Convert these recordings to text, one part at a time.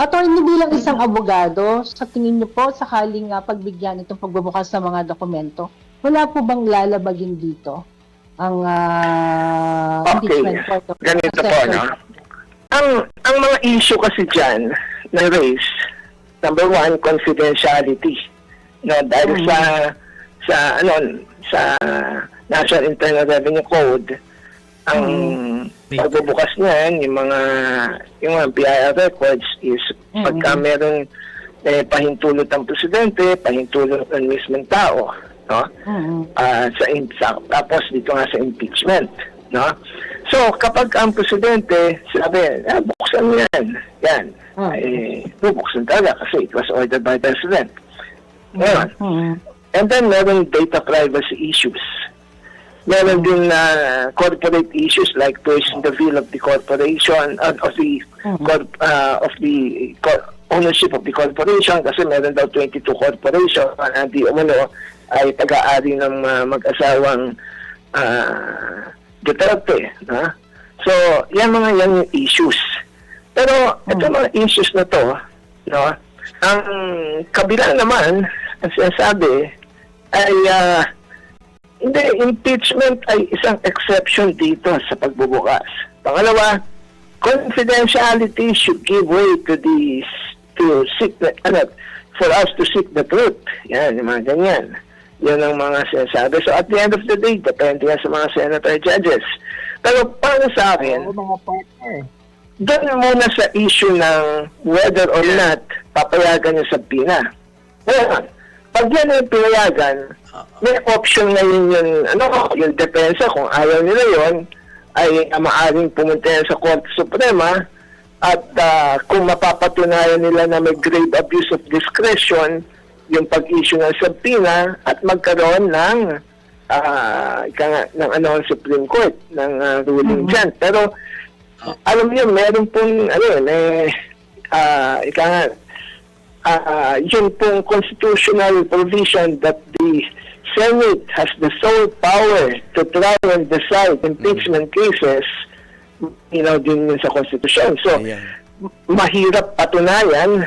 Attorney, bilang isang abogado, sa tingin niyo po, sakaling pagbigyan itong pagbubukas ng mga dokumento, wala po bang lalabagin dito ang Okay, impeachment court of ganito po, no? Ang mga issue kasi dyan na raise, number one, confidentiality. No, dahil sa National Internal Revenue Code, ang pagbubukas niyan, yung mga BIR records is pagka meron pahintulot ng presidente, pahintulot ng mismong tao, no? Tapos dito nga sa impeachment, no? So, kapag ang presidente sabi, buksan mo yan, bubuksan talaga kasi it was ordered by the president. Ngayon, and then meron data privacy issues. Meron din corporate issues like person the will of the corporation, of the ownership of the corporation, kasi meron daw 22 corporation at di umano ay pag-aari ng mag-asawang Duterte. So, yan yung issues. Pero ito mga issues na to, no, ang kabila naman, ang sinasabi ay hindi, impeachment ay isang exception dito sa pagbubukas. Pangalawa, confidentiality should give way for us to seek the truth. Yan, yung mga ganyan. Yan ang mga sinasabi. So at the end of the day, depende yan sa mga senator judges. Pero para sa akin, doon muna sa issue ng whether or not papayagan yung subpoena. Ngayon, pag yan ay pinayagan, may option na yun yung depensa. Kung ayaw nila yun, ay maaaring pumunta yan sa Korte Suprema at kung mapapatunayan nila na may grave abuse of discretion yung pag-issue ng subpoena at magkaroon ng Supreme Court ng ruling dyan. Pero alam niyo, meron pong yun pong constitutional provision that the Senate has the sole power to try and decide impeachment cases, din yun sa Constitution. So, mahirap patunayan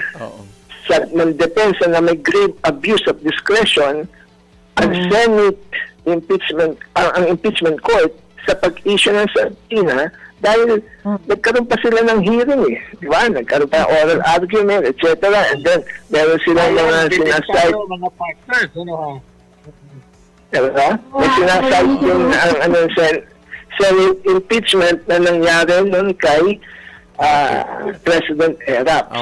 sa depensa na may grave abuse of discretion ang Senate ang impeachment court sa pag-issue ng subpoena dahil nagkaroon pa sila ng hearing di ba? Nagkaroon pa oral argument, etc. And then, meron silang mga sinasite. Mga partners, Diba? May sinasite yung Senate impeachment na nangyari nun kay President Erap.